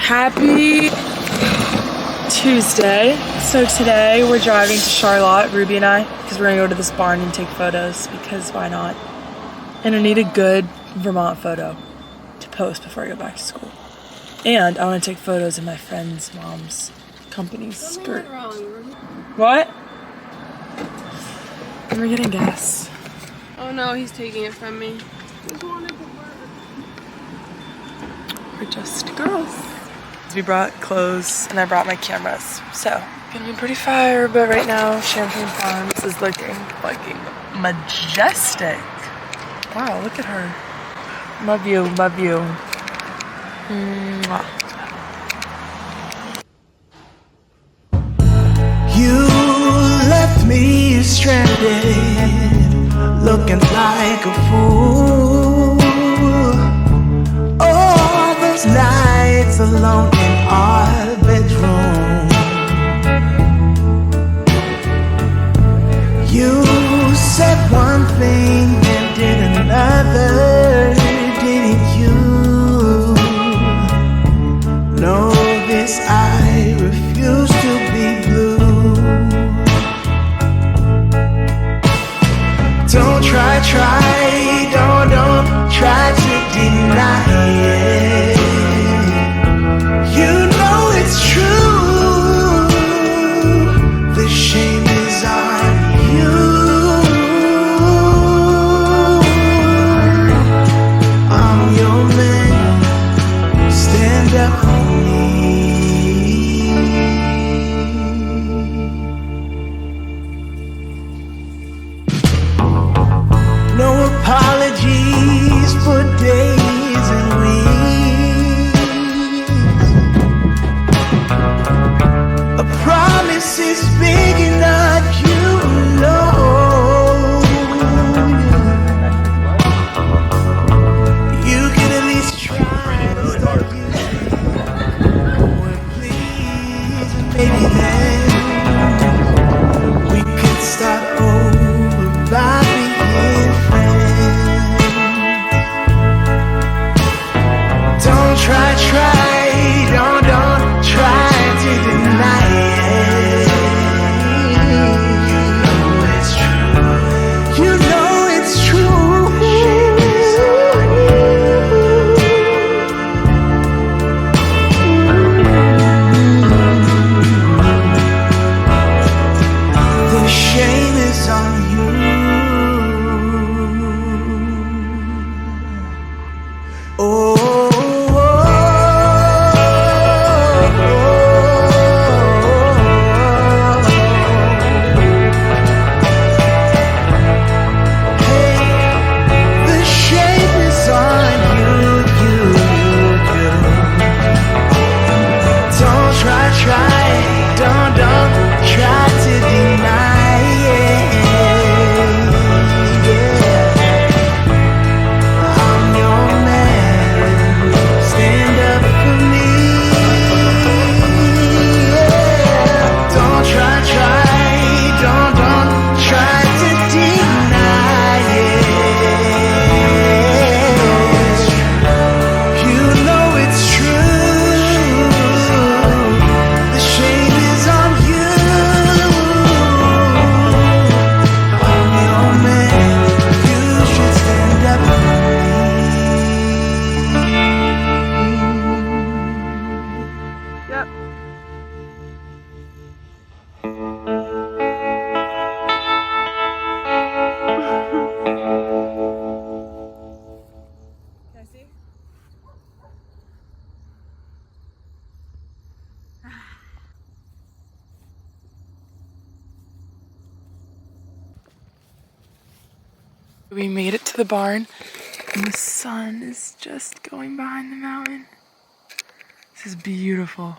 Happy Tuesday. So today we're driving to Charlotte, Ruby and I, because we're gonna go to this barn and take photos, because why not? And I need a good Vermont photo to post before I go back to school. And I want to take photos of my friend's mom's company's skirt. What? We're getting gas. Oh no, he's taking it from me. We're just girls. We brought clothes and I brought my cameras. So, gonna be pretty fire, but right now Champagne Farms is looking fucking majestic. Wow, look at her. Love you, love you. Mwah. You left me stranded, looking like a fool. All those nights alone in our bedroom. You said one thing and did another, didn't you? Know this, I refuse to be blue. Don't try, don't try to deny it. You know it's true. The shame is on you. I'm your man. Stand up for me. No apologies for days and weeks. A promise is big enough, you know. You can at least try to start using. Oh, please, maybe then we could start over by being friends. Don't try, don't try to deny it. You know it's true. The shame is on you. Oh. We made it to the barn and the sun is just going behind the mountain. This is beautiful.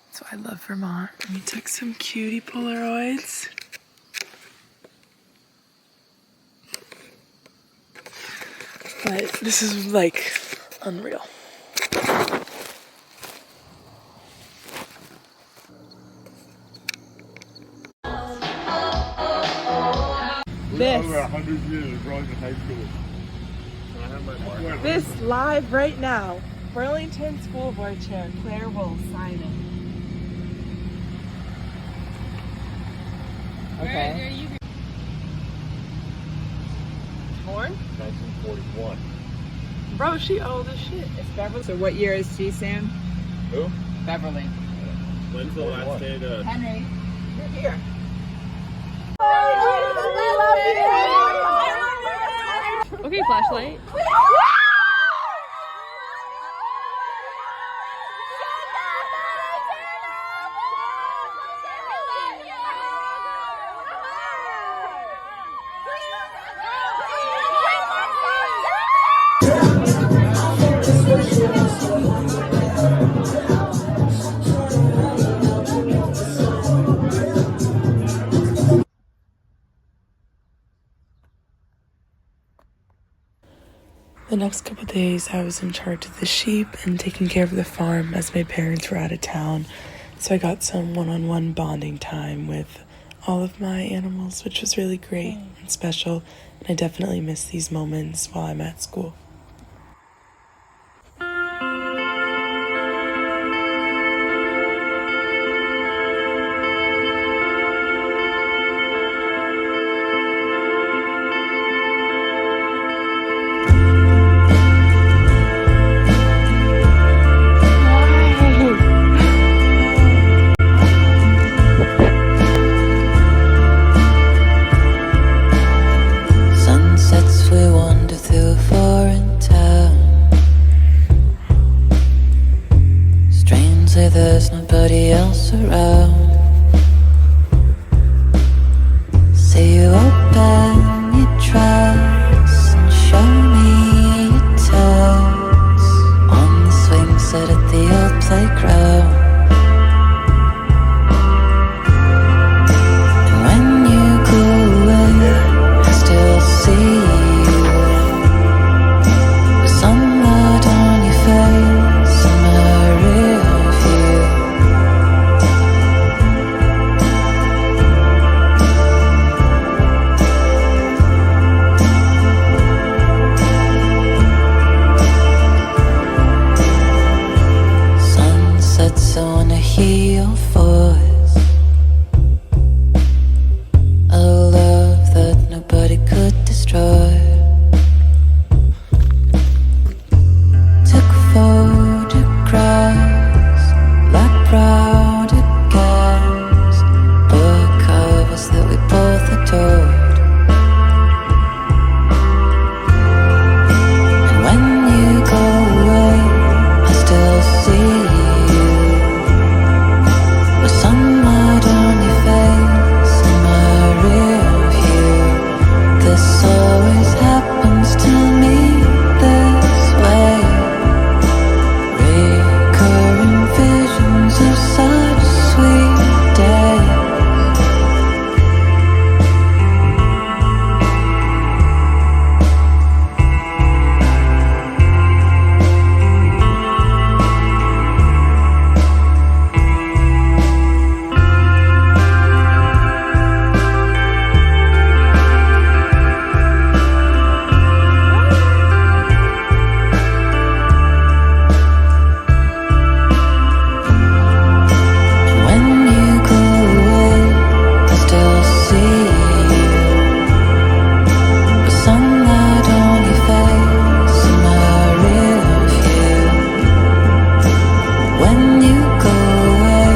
That's why I love Vermont. We took some cutie Polaroids. But this is like unreal. This live right now Burlington School Board Chair Claire will sign it. Where are you born? 1941. Bro, she old as shit. It's Beverly. So what year is she, Sam? Who? Beverly. When's the last day to... Henry. You're here. Okay, flashlight. The next couple of days, I was in charge of the sheep and taking care of the farm as my parents were out of town. So I got some one-on-one bonding time with all of my animals, which was really great and special. And I definitely miss these moments while I'm at school. Sunsets, we wander through a foreign town. Strangely, there's nobody else around. So you open your dress and show me your toes on the swing set at the old playground. And when you go away, I still see you, with sunlight on your face and my rear view. Sunsets, I wanna hear your voice, a love that nobody could destroy. Took photographs like proud guys, book covers that we both adored. And when you go away, I still see you, with sunlight on your face and my rear view. This always happens to me this way. Recurring visions of such sweet days. And when you go away, I still see you, with sunlight on your face and my rear view. When you go away,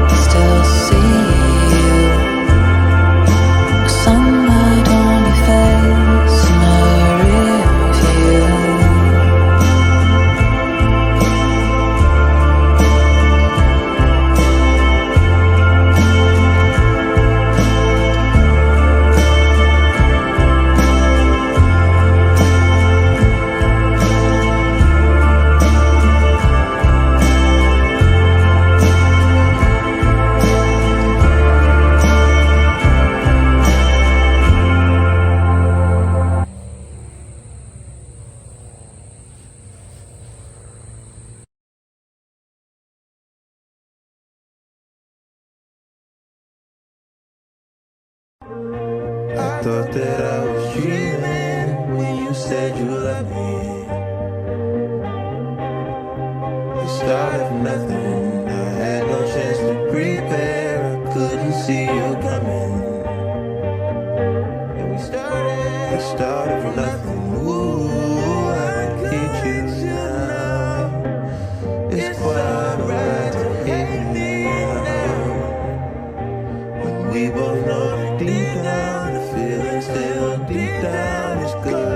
I still see you, with sunlight on your face and my rear view. I thought that I was dreaming when you said you loved me. started from nothing. I had no chance to prepare. I couldn't see you coming. And we started from nothing. Ooh, I hate you now. It's quite right to hate me now. When we both know deep down, the feeling still deep down is good.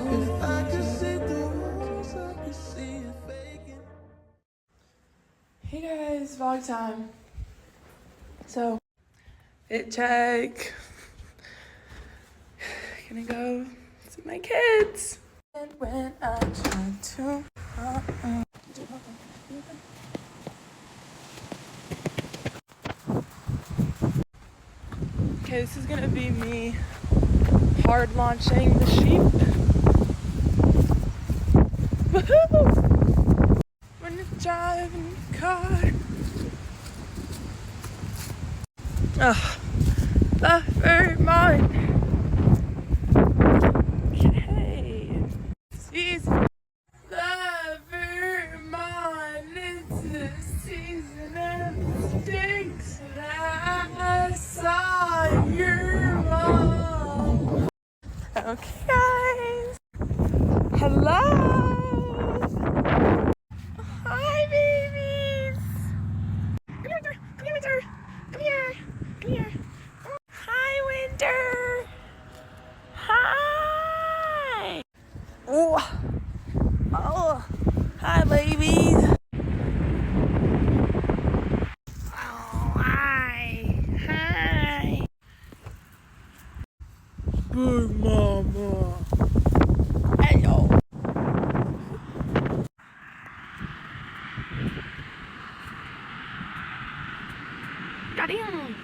If I could see through walls, I could see you faking. Hey guys, vlog time. So, fit check. Gonna go see my kids. And when I try to okay, this is gonna be me hard launching the sheep. Woohoo! When you're driving the car. Oh, the Vermont. Okay. Season. The Vermont. It's the season of stinks. And I saw your mom. Okay, guys. Hello. Hi, babies. Come here, Winter. Come here, Winter. Come here. Come here. Hi, Winter. Hi. Oh. Oh. Hi, babies. Oh, hi. Hi. Good mama. Hello. Got him.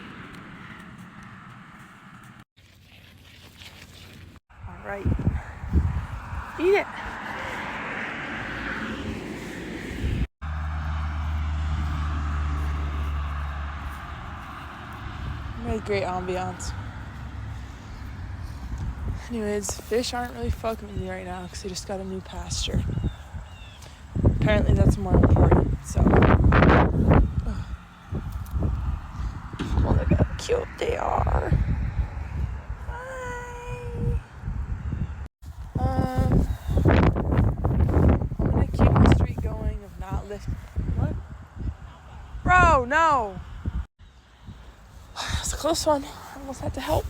All right. Eat it. Really great ambiance. Anyways, fish aren't really fucking with me right now because they just got a new pasture. Apparently that's more important, so. Oh, look how cute they are. Hi. I'm gonna keep the streak going of not lifting. What? Bro, no! It's a close one. I almost had to help.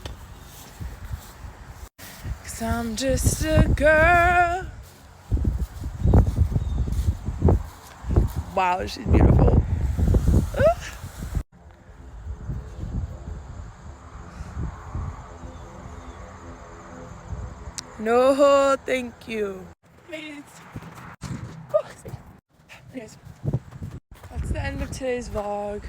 Cause I'm just a girl. Wow, she's beautiful. No, thank you. Anyways, that's the end of today's vlog.